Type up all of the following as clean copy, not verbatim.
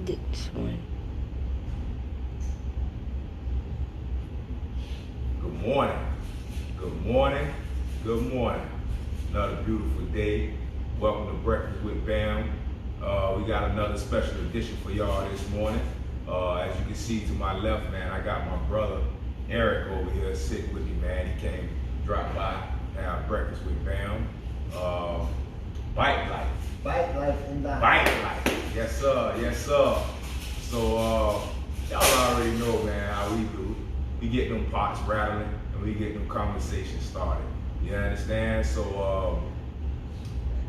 this one. Good morning. Good morning. Good morning. Another beautiful day. Welcome to Breakfast with Bam. We got another special edition for y'all this morning. As you can see to my left, man, I got my brother Eric over here sitting with me, man. He came, dropped by, have breakfast with Bam. Bike life. Bike life in the Bike life. Yes, sir. Yes, sir. So, y'all already know, man, how we do. We get them pots rattling and we get them conversations started. You understand? So,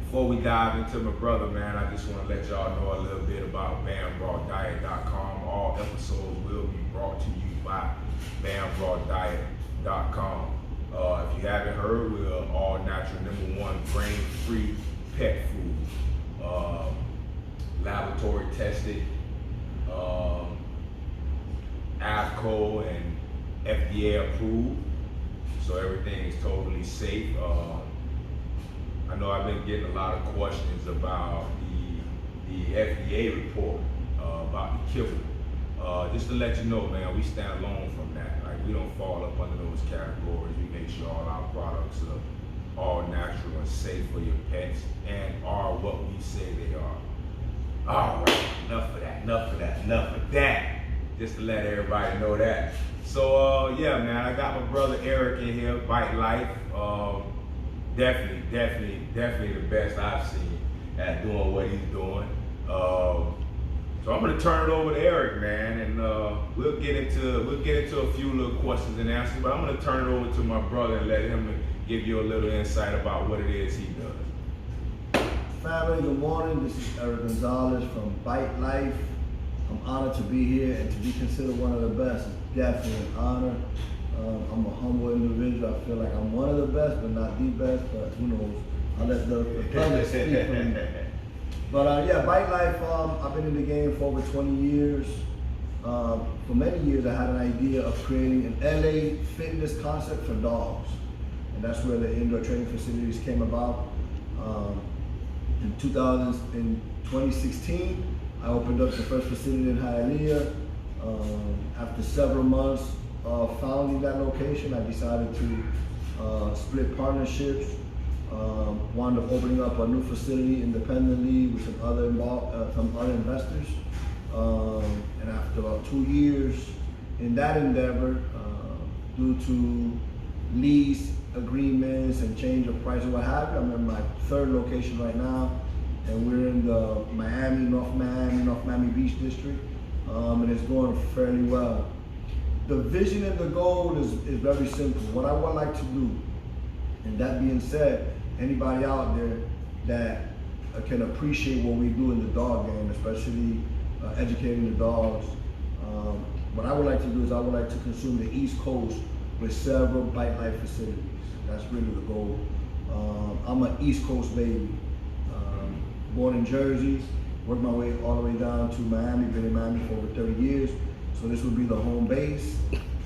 before we dive into my brother, man, I just want to let y'all know a little bit about BamRawDiet.com. All episodes will be brought to you by BamRawDiet.com. If you haven't heard, we're all natural, #1 grain-free pet food. Laboratory tested, AFCO and FDA approved, so everything is totally safe. I know I've been getting a lot of questions about the FDA report about the kibble. Just to let you know, man, we stand alone from that. Like, we don't fall up under those categories. We make sure all our products are all natural and safe for your pets and are what we say they are. All right, enough of that. Just to let everybody know that. So, yeah, man, I got my brother Eric in here, Bike Life. Definitely the best I've seen at doing what he's doing. So I'm gonna turn it over to Eric, man, and we'll get into a few little questions and answers. But I'm gonna turn it over to my brother and let him give you a little insight about what it is he does. family. Good morning. This is Eric Gonzalez from Bike Life. I'm honored to be here and to be considered one of the best. It's definitely an honor. I'm a humble individual. I feel like I'm one of the best, but not the best. But who knows? I'll let the public speak for me. But yeah, Bike Life. I've been in the game for over 20 years. For many years, I had an idea of creating an LA fitness concept for dogs, and that's where the indoor training facilities came about. In 2016, I opened up the first facility in Hialeah. After several months of founding that location, I decided to split partnerships. Wound up opening up a new facility independently with some other investors. And after about 2 years in that endeavor, due to lease agreements and change of price and what have you, I'm in my third location right now, and we're in the North Miami Beach district, and it's going fairly well. The vision and the goal is very simple. What I would like to do, and that being said, anybody out there that can appreciate what we do in the dog game, especially educating the dogs, what I would like to do is I would like to consume the East Coast with several Bike Life facilities. That's really the goal. I'm an East Coast baby. Born in Jersey, worked my way all the way down to Miami, been in Miami for over 30 years. So this would be the home base.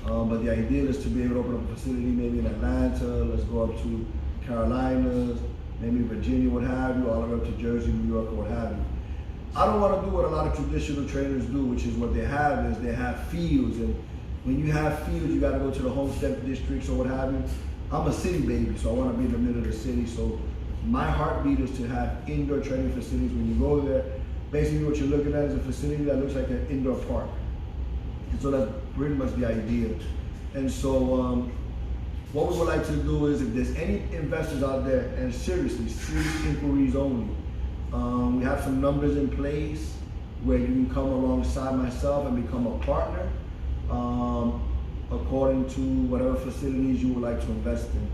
But the idea is to be able to open up a facility maybe in Atlanta, let's go up to Carolinas, maybe Virginia, what have you, all the way up to Jersey, New York, or what have you. I don't want to do what a lot of traditional trainers do, which is what they have is they have fields. And when you have fields, you got to go to the homestead districts or what have you. I'm a city baby, so I want to be in the middle of the city. So my heartbeat is to have indoor training facilities. When you go there, basically what you're looking at is a facility that looks like an indoor park. And so that's pretty much the idea. And so what we would like to do is, if there's any investors out there, and seriously, serious inquiries only, we have some numbers in place where you can come alongside myself and become a partner according to whatever facilities you would like to invest in.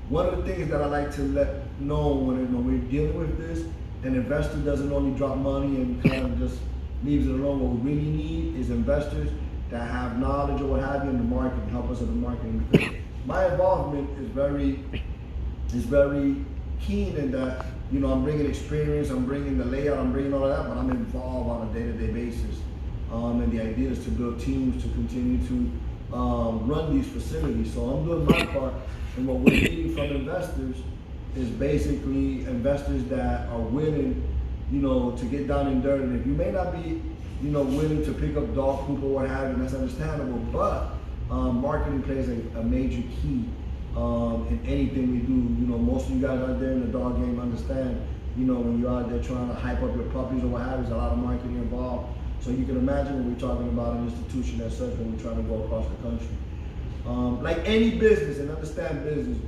One of the things that I like to let know when we're dealing with this, an investor doesn't only drop money and kind of just leaves it alone. What we really need is investors that have knowledge or what have you in the market and help us in the marketing. Because my involvement is very keen in that, I'm bringing experience, I'm bringing the layout, I'm bringing all of that, but I'm involved on a day-to-day basis. And the idea is to build teams to continue to run these facilities. So I'm doing my part, and what we're needing from investors is basically investors that are willing, to get down in dirt. And if you may not be willing to pick up dog poop or what have you, and that's understandable. But marketing plays a major key in anything we do. Most of you guys out there in the dog game understand, when you're out there trying to hype up your puppies or what have you, there's a lot of marketing involved. So you can imagine when we're talking about an institution as such when we're trying to go across the country. Like any business, and understand business,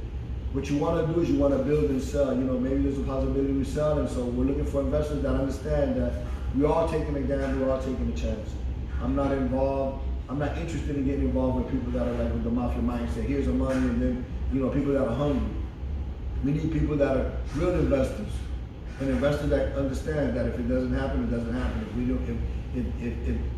what you want to do is you want to build and sell. Maybe there's a possibility we sell, and so we're looking for investors that understand that we're all taking a gamble, we're all taking a chance. I'm not interested in getting involved with people that are like with the mafia mindset. Here's the money, and then people that are hungry. We need people that are real investors, an investor that understands that if it doesn't happen, it doesn't happen.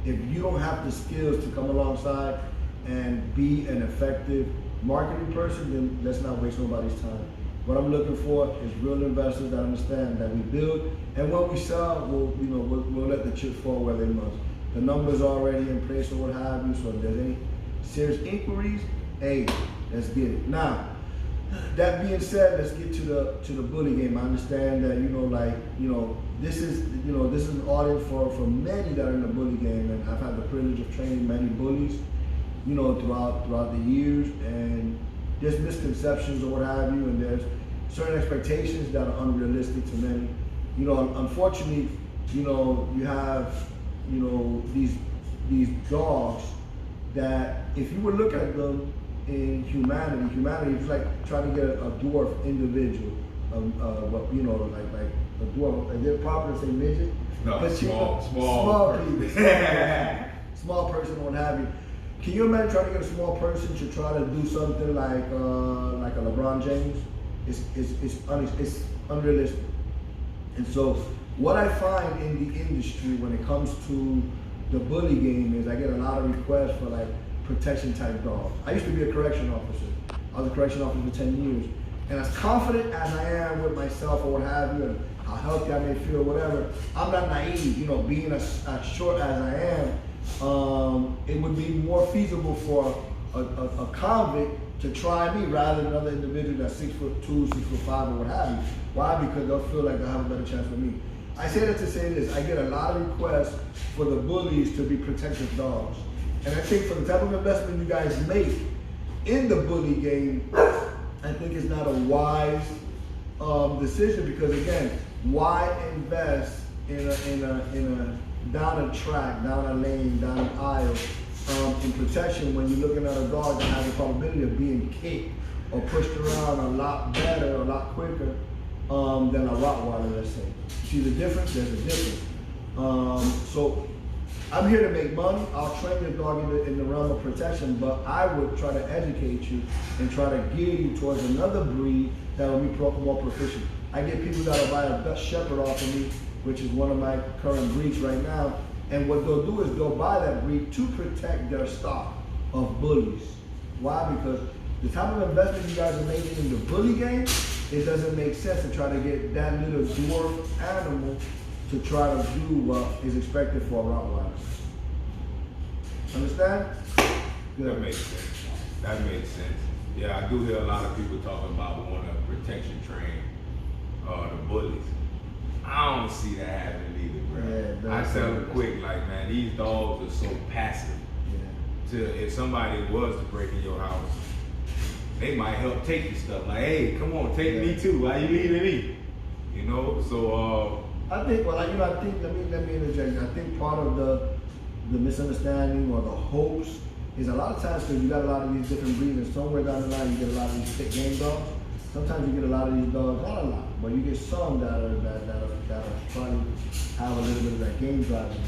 If you don't have the skills to come alongside and be an effective marketing person, then let's not waste nobody's time. What I'm looking for is real investors that understand that we build, and when we sell, we'll let the chips fall where they must. The numbers are already in place or what have you, so if there's any serious inquiries, hey, let's get it. Now, that being said, let's get to the bully game. I understand that this is an audience for many that are in the bully game, and I've had the privilege of training many bullies, throughout the years, and there's misconceptions or what have you, and there's certain expectations that are unrealistic to many. Unfortunately, you have these dogs that if you would look at them in humanity is like trying to get a dwarf individual, like a dwarf. Is it proper to say midget? No, small people, small person, what have you. Can you imagine trying to get a small person to try to do something like a LeBron James? It's unrealistic. And so what I find in the industry when it comes to the bully game is I get a lot of requests for like protection type dogs. I used to be a correction officer. I was a correction officer for 10 years. And as confident as I am with myself or what have you, and how healthy I may feel, whatever, I'm not naive. Being as short as I am, it would be more feasible for a convict to try me rather than another individual that's 6'2", 6'5", or what have you. Why? Because they'll feel like they'll have a better chance with me. I say that to say this, I get a lot of requests for the bullies to be protective dogs. And I think for the type of investment you guys make in the bully game, I think it's not a wise decision, because again, why invest in a down a track, down a lane, down an aisle in protection when you're looking at a dog that has a probability of being kicked or pushed around a lot better, a lot quicker than a Rottweiler, let's say. See the difference? There's a difference. So I'm here to make money. I'll train your dog in the realm of protection, but I would try to educate you and try to gear you towards another breed that will be more proficient. I get people that will buy a Dutch Shepherd off of me, which is one of my current breeds right now, and what they'll do is they'll buy that breed to protect their stock of bullies. Why? Because the type of investment you guys are making in the bully game, it doesn't make sense to try to get that little dwarf animal to try to do what is expected for a Rottweiler. Understand? Good. That makes sense. That makes sense. Yeah, I do hear a lot of people talking about wanting to protection train the bullies. I don't see that happening either, bro. Yeah, I tell them quick, like, man, these dogs are so passive. Yeah. If somebody was to break in your house, they might help take your stuff. Like, hey, come on, take me too. Why you leaving me? So I think, let me interject. I think part of the misunderstanding or the hopes is a lot of times, because you got a lot of these different breeds, and somewhere down the line you get a lot of these thick game dogs. Sometimes you get a lot of these dogs, not a lot, but you get some that are probably have a little bit of that game drive in it.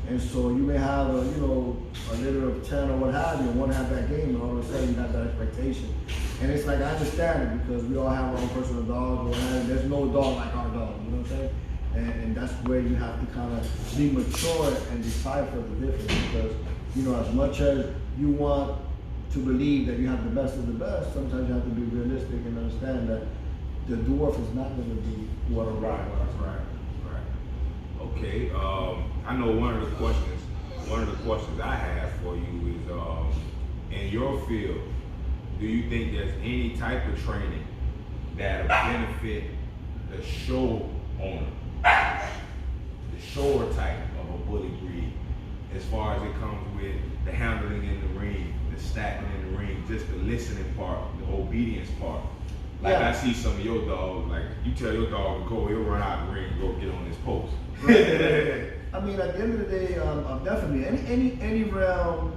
And so you may have a litter of 10 or what have you, and one have that game, and all of a sudden you have that expectation. And it's like, I understand it, because we all have our own personal dogs, or what have you. There's no dog like our dog, you know what I'm saying? And that's where you have to kind of be mature and decipher the difference, because as much as you want to believe that you have the best of the best, sometimes you have to be realistic and understand that the dwarf is not going to be what a Rottweiler is. Right. Okay. I know one of the questions I have for you is, in your field, do you think there's any type of training that will benefit the show owner, the shower type of a bully breed? as far as it comes with the handling in the ring, the stacking in the ring, just the listening part, the obedience part. Like Yeah. I see some of your dogs, like you tell your dog to go, he'll run out the ring and go get on his post. I mean, at the end of the day, I'm definitely any realm.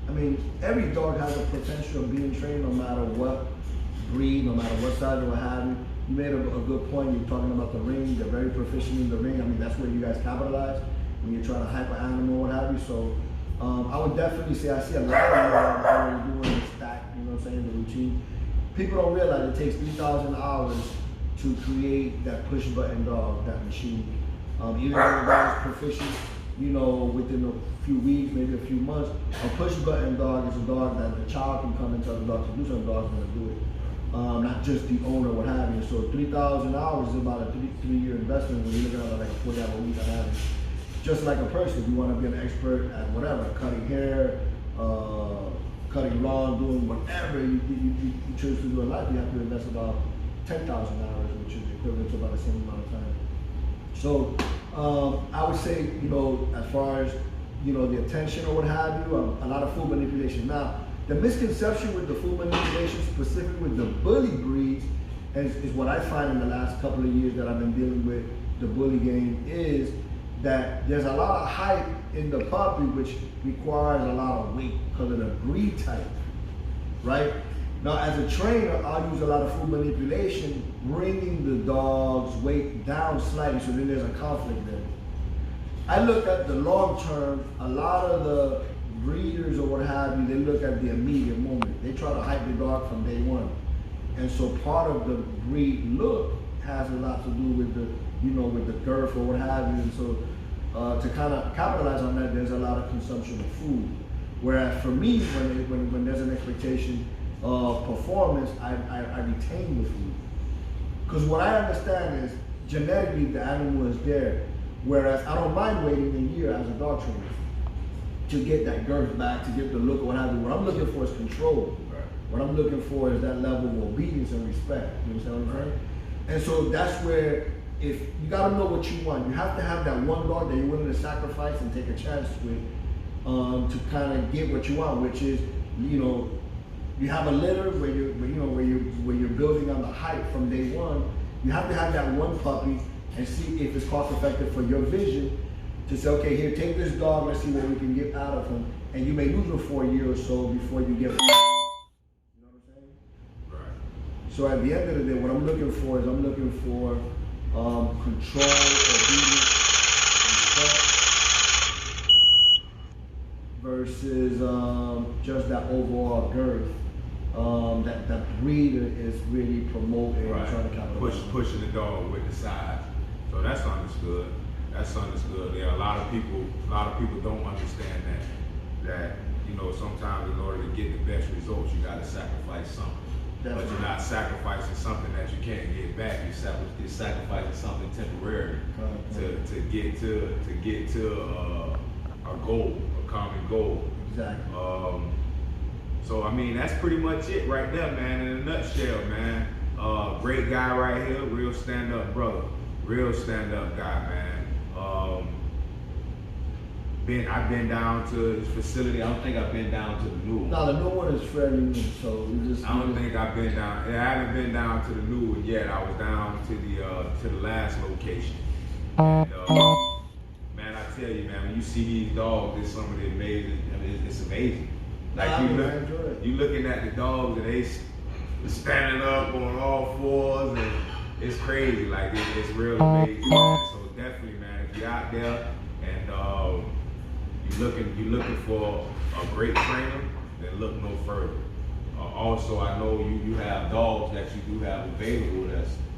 I mean, every dog has a potential of being trained, no matter what breed, no matter what size or what have you. You made a good point. You're talking about the ring. They're very proficient in the ring. I mean, that's where you guys capitalize when you're trying to hype an animal, what have you. So, I would definitely say I see a lot of you already doing the stack. You know what I'm saying? The routine. People don't realize it takes 3,000 hours to create that push button dog, that machine. Even though the dog is proficient, you know, within a few weeks, maybe a few months, a push button dog is a dog that the child can come and tell the dog to do something, the dog's gonna do it. Not just the owner, what have you. So 3,000 hours is about a three-year investment when you're looking at like a 40-hour week on average. Just like a person, if you want to be an expert at whatever, cutting hair, cutting lawn, doing whatever you choose to do in life, you have to invest about 10,000 hours, which is equivalent to about the same amount of time. So I would say, you know, as far as, you know, the attention or what have you, a lot of food manipulation. Now, the misconception with the food manipulation, specifically with the bully breeds, is what I find in the last couple of years that I've been dealing with the bully game, is that there's a lot of hype in the puppy, which requires a lot of weight because of the breed type, right? Now, as a trainer, I'll use a lot of food manipulation, bringing the dog's weight down slightly, so then there's a conflict there. I look at the long term. A lot of the breeders or what have you, they look at the immediate moment. They try to hype the dog from day one. And so part of the breed look has a lot to do with the, you know, with the girth or what have you. And so to kind of capitalize on that, there's a lot of consumption of food. Whereas for me, when there's an expectation of performance, I retain the food. Because what I understand is genetically the animal is there. Whereas I don't mind waiting a year as a dog trainer to get that girth back, to get the look or what have you. What I'm looking for is control. Right. What I'm looking for is that level of obedience and respect. You understand what I'm saying? And so that's where, if you gotta know what you want, you have to have that one dog that you're willing to sacrifice and take a chance with, to kind of get what you want, which is, you know, you have a litter where you're building on the hype from day one. You have to have that one puppy and see if it's cost effective for your vision to say, okay, here, take this dog, let's see what we can get out of him. And you may lose him for a year or so before you get, you know what I'm saying? Right. So at the end of the day, what I'm looking for is control, obedience, respect, versus just that overall girth that breeder is really promoting and trying to capitalize. Pushing the dog with the size. So that's understood. That's understood. Yeah, a lot of people don't understand that you know, sometimes in order to get the best results, you got to sacrifice something. Definitely. But you're not sacrificing something that you can't get back. You're sacrificing something temporary to get to a goal, a common goal. Exactly. So I mean, that's pretty much it right there, man. In a nutshell, man. Great guy right here, real stand-up brother, real stand-up guy, man. I've been down to his facility. I don't think I've been down to the new one. No, the new one is fairly new, so we just. I don't think I've been down. I haven't been down to the new one yet. I was down to the last location. And, man, I tell you, man, when you see these dogs, it's some of the amazing. I mean, it's amazing. Like you looking at the dogs and they standing up on all fours, and it's crazy. Like it's real amazing, man. So definitely, man, if you're out there and you're looking for a great trainer, then look no further. Also, I know you have dogs that you do have available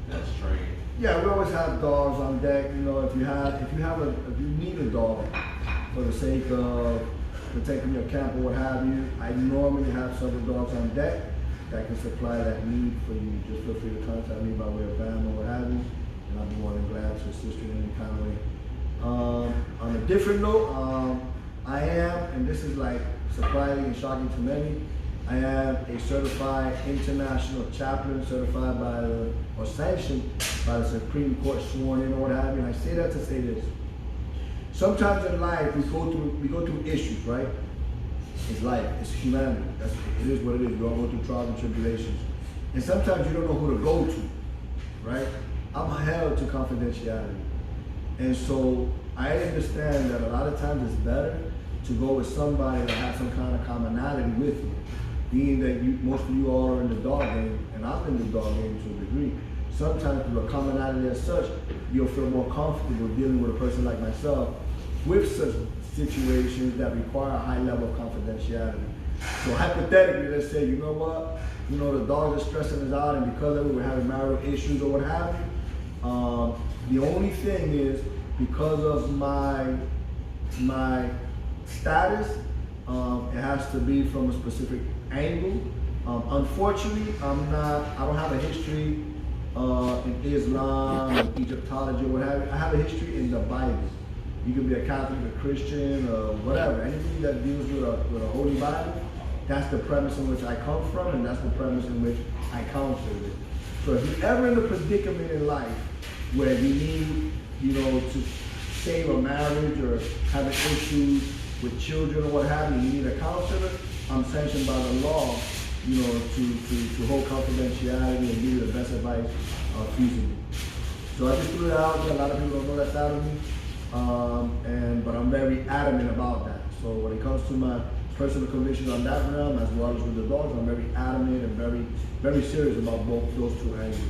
that's trained. Yeah, we always have dogs on deck. You know, if you need a dog for the sake of protecting your camp or what have you, I normally have several dogs on deck that can supply that need for you. Just feel free to contact me by way of BAM or what have you, and I'll be more than glad to assist you in any kind of way. On a different note, I am, and this is like surprising and shocking to many, I am a certified international chaplain, certified by or sanctioned by the Supreme Court, sworn in or what have you. And I say that to say this. sometimes in life we go through issues, right? It's life, it's humanity. It is what it is. We all go through trials and tribulations. And sometimes you don't know who to go to, right? I'm held to confidentiality. And so I understand that a lot of times it's better to go with somebody that has some kind of commonality with you. Being that most of you all are in the dog game, and I'm in the dog game to a degree. Sometimes through a commonality as such, you'll feel more comfortable dealing with a person like myself with such situations that require a high level of confidentiality. So hypothetically, let's say, you know what, the dog is stressing us out, and because of it, we're having marital issues or what have you. The only thing is, because of my status, it has to be from a specific angle. Unfortunately, I don't have a history in Islam, in Egyptology, or what have you. I have a history in the Bible. You can be a Catholic, a Christian, whatever. Anything that deals with a Holy Bible, that's the premise in which I come from, and that's the premise in which I counsel it. So if you're ever in a predicament in life where you need, to save a marriage or having issues with children or what have you need a counselor, I'm sanctioned by the law, to hold confidentiality and give you the best advice feasible. So I just threw it out there. A lot of people don't know that side of me. But I'm very adamant about that. So when it comes to my personal convictions on that realm, as well as with the dogs, I'm very adamant and very, very serious about both those two angles.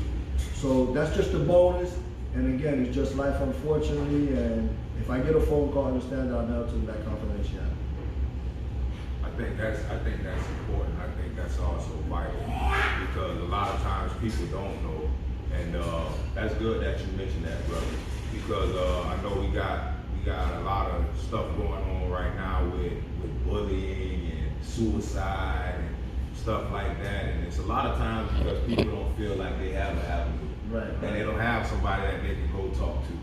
So that's just a bonus. And again, it's just life, unfortunately. And if I get a phone call, I understand that I'm held to that confidentiality. I think that's important. I think that's also vital, because a lot of times people don't know, and that's good that you mentioned that, brother. Because I know we got a lot of stuff going on right now with bullying and suicide and stuff like that, and it's a lot of times because people don't feel like they have an avenue, right. And they don't have somebody that they can go talk to,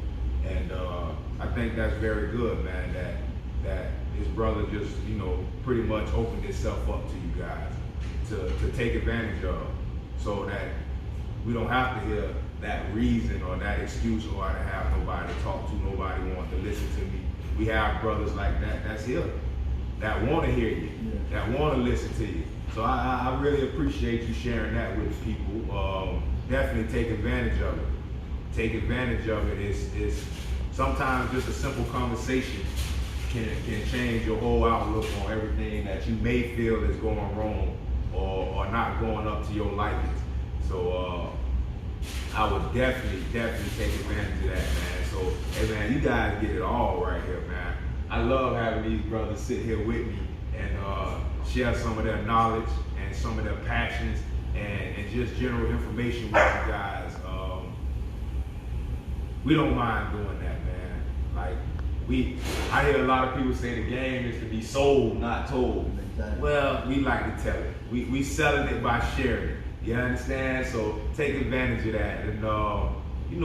and I think that's very good, man. That his brother just pretty much opened himself up to you guys to take advantage of, so that we don't have to hear that reason or that excuse, or I have nobody to talk to, nobody wants to listen to me. We have brothers like that's here, that want to hear you, that want to listen to you. So I really appreciate you sharing that with people. Definitely take advantage of it. Take advantage of it. It's sometimes just a simple conversation can change your whole outlook on everything that you may feel is going wrong or not going up to your likeness. So I would definitely take advantage of that, man. So, hey man, you guys get it all right here, man. I love having these brothers sit here with me and share some of their knowledge and some of their passions and just general information with you guys. We don't mind doing that, man. Like, I hear a lot of people say the game is to be sold, not told. Exactly. Well, we like to tell it. We selling it by sharing it. You understand? So take advantage of that. And we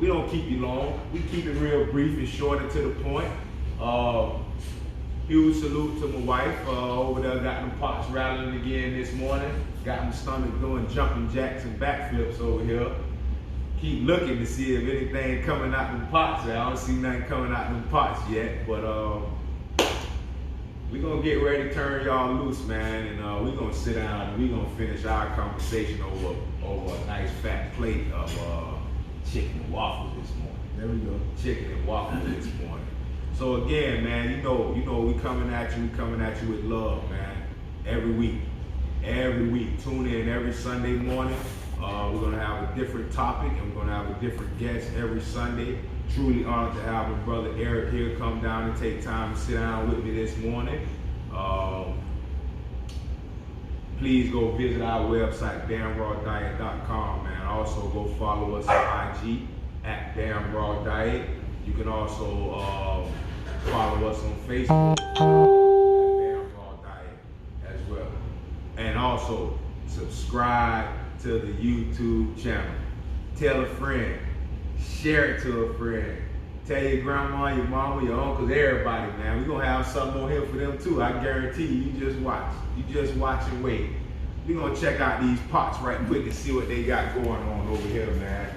don't keep you long. We keep it real brief and short and to the point. Huge salute to my wife over there. Got them pots rattling again this morning. Got my stomach doing jumping jacks and backflips over here. Keep looking to see if anything coming out them pots. I don't see nothing coming out them pots yet, but we're gonna get ready to turn y'all loose, man, and we're gonna sit down and we're gonna finish our conversation over a nice fat plate of chicken and waffles this morning. There we go. Chicken and waffles this morning. So again, man, we coming at you with love, man. Every week. Tune in every Sunday morning. We're gonna have a different topic and we're gonna have a different guest every Sunday. Truly honored to have my brother Eric here come down and take time to sit down with me this morning. Please go visit our website, damnrawdiet.com, man. Also go follow us on IG at damnrawdiet. You can also follow us on Facebook at damnrawdiet as well. And also subscribe to the YouTube channel. Tell a friend. Share it to a friend. Tell your grandma, your mama, your uncles, everybody, man. We're going to have something on here for them too. I guarantee you. You just watch. You just watch and wait. We're going to check out these pots right quick and see what they got going on over here, man.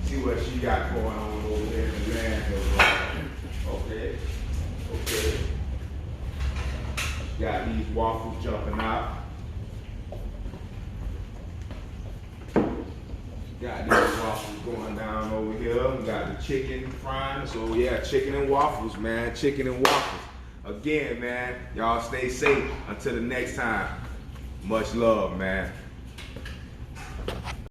See what she got going on over there in the land. Okay. got these waffles jumping out. Got these waffles going down over here. We got the chicken frying. So yeah, chicken and waffles, man. Chicken and waffles. Again, man, y'all stay safe until the next time. Much love, man.